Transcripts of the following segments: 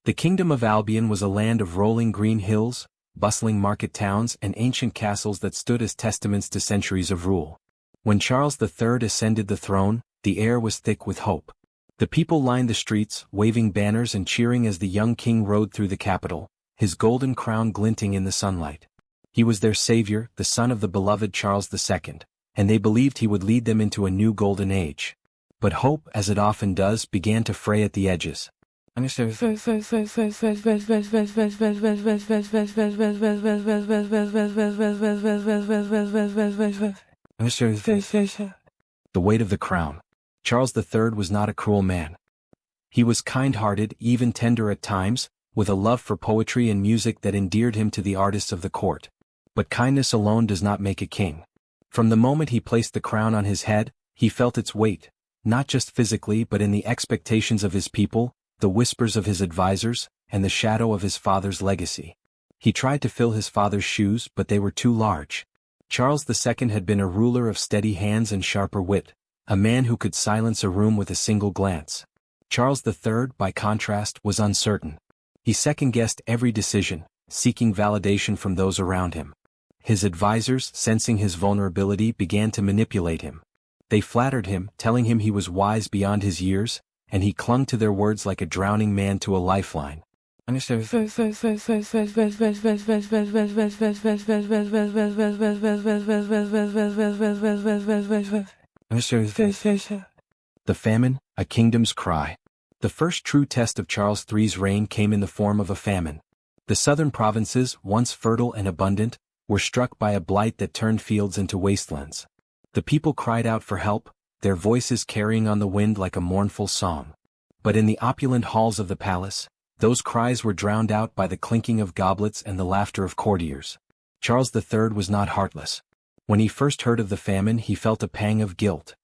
The kingdom of Albion was a land of rolling green hills, bustling market towns and ancient castles that stood as testaments to centuries of rule. When Charles III ascended the throne, the air was thick with hope. The people lined the streets, waving banners and cheering as the young king rode through the capital, his golden crown glinting in the sunlight. He was their savior, the son of the beloved Charles II, and they believed he would lead them into a new golden age. But hope, as it often does, began to fray at the edges. The weight of the crown. Charles III was not a cruel man. He was kind-hearted, even tender at times, with a love for poetry and music that endeared him to the artists of the court. But kindness alone does not make a king. From the moment he placed the crown on his head, he felt its weight, not just physically but in the expectations of his people, the whispers of his advisors, and the shadow of his father's legacy. He tried to fill his father's shoes, but they were too large. Charles II had been a ruler of steady hands and sharper wit, a man who could silence a room with a single glance. Charles III, by contrast, was uncertain. He second-guessed every decision, seeking validation from those around him. His advisors, sensing his vulnerability, began to manipulate him. They flattered him, telling him he was wise beyond his years, and he clung to their words like a drowning man to a lifeline. The famine, a kingdom's cry. The first true test of Charles III's reign came in the form of a famine. The southern provinces, once fertile and abundant, were struck by a blight that turned fields into wastelands. The people cried out for help, their voices carrying on the wind like a mournful song. But in the opulent halls of the palace, those cries were drowned out by the clinking of goblets and the laughter of courtiers. Charles III was not heartless. When he first heard of the famine, he felt a pang of guilt.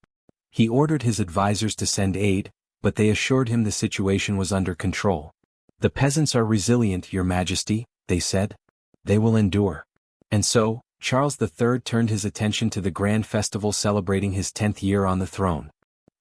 He ordered his advisors to send aid, but they assured him the situation was under control. "The peasants are resilient, Your Majesty," they said. "They will endure." And so, Charles III turned his attention to the grand festival celebrating his 10th year on the throne.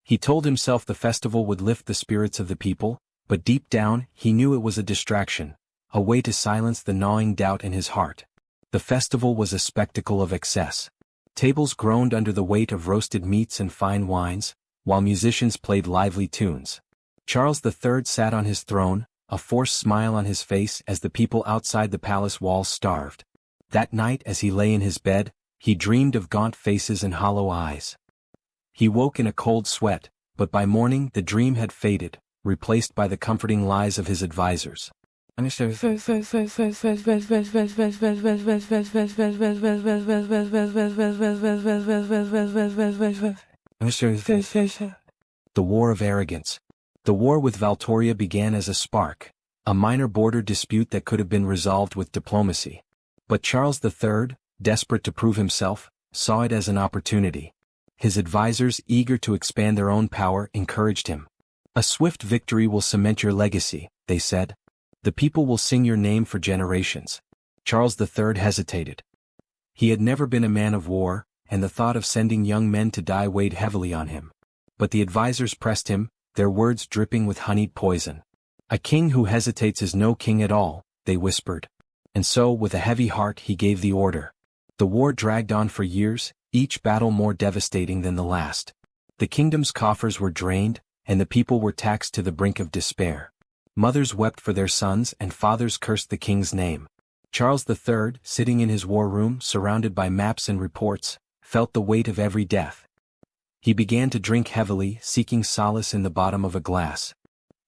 He told himself the festival would lift the spirits of the people, but deep down, he knew it was a distraction, a way to silence the gnawing doubt in his heart. The festival was a spectacle of excess. Tables groaned under the weight of roasted meats and fine wines, while musicians played lively tunes. Charles III sat on his throne, a forced smile on his face as the people outside the palace walls starved. That night, as he lay in his bed, he dreamed of gaunt faces and hollow eyes. He woke in a cold sweat, but by morning the dream had faded, replaced by the comforting lies of his advisors. The War of Arrogance. The war with Valtoria began as a spark, a minor border dispute that could have been resolved with diplomacy. But Charles III, desperate to prove himself, saw it as an opportunity. His advisors, eager to expand their own power, encouraged him. "A swift victory will cement your legacy," they said. "The people will sing your name for generations." Charles III hesitated. He had never been a man of war, and the thought of sending young men to die weighed heavily on him. But the advisors pressed him, their words dripping with honeyed poison. "A king who hesitates is no king at all," they whispered. And so, with a heavy heart, he gave the order. The war dragged on for years, each battle more devastating than the last. The kingdom's coffers were drained, and the people were taxed to the brink of despair. Mothers wept for their sons and fathers cursed the king's name. Charles III, sitting in his war room surrounded by maps and reports, felt the weight of every death. He began to drink heavily, seeking solace in the bottom of a glass.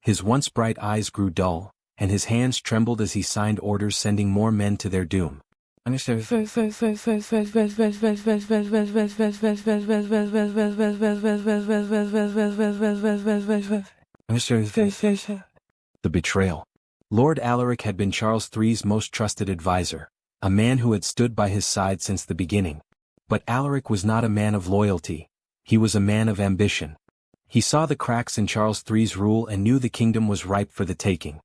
His once bright eyes grew dull, and his hands trembled as he signed orders sending more men to their doom. The betrayal. Lord Alaric had been Charles III's most trusted advisor, a man who had stood by his side since the beginning. But Alaric was not a man of loyalty, he was a man of ambition. He saw the cracks in Charles III's rule and knew the kingdom was ripe for the taking.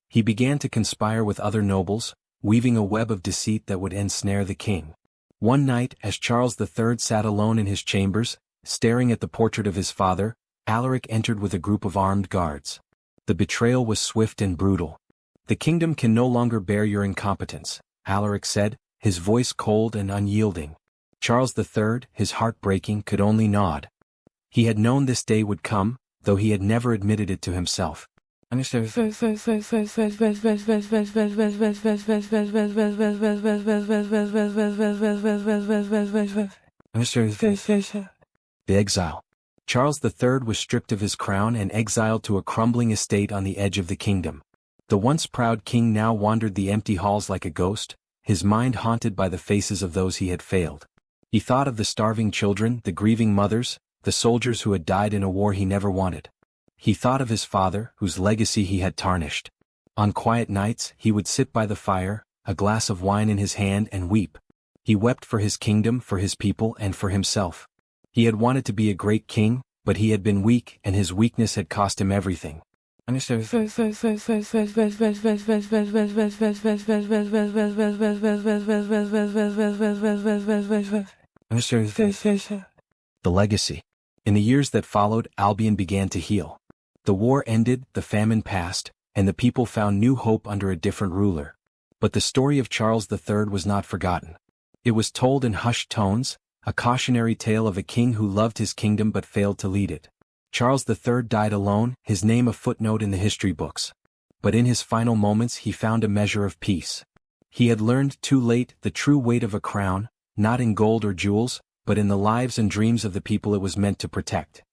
He began to conspire with other nobles, weaving a web of deceit that would ensnare the king. One night, as Charles III sat alone in his chambers, staring at the portrait of his father, Alaric entered with a group of armed guards. The betrayal was swift and brutal. The kingdom can no longer bear your incompetence, Alaric said, his voice cold and unyielding. Charles III, his heart breaking, could only nod. He had known this day would come, though he had never admitted it to himself. The exile. Charles III was stripped of his crown and exiled to a crumbling estate on the edge of the kingdom. The once proud king now wandered the empty halls like a ghost, his mind haunted by the faces of those he had failed. He thought of the starving children, the grieving mothers, the soldiers who had died in a war he never wanted. He thought of his father, whose legacy he had tarnished. On quiet nights, he would sit by the fire, a glass of wine in his hand, and weep. He wept for his kingdom, for his people, and for himself. He had wanted to be a great king, but he had been weak, and his weakness had cost him everything. The legacy. In the years that followed, Albion began to heal. The war ended, the famine passed, and the people found new hope under a different ruler. But the story of Charles III was not forgotten. It was told in hushed tones, a cautionary tale of a king who loved his kingdom but failed to lead it. Charles III died alone, his name a footnote in the history books. But in his final moments he found a measure of peace. He had learned too late the true weight of a crown, not in gold or jewels, but in the lives and dreams of the people it was meant to protect.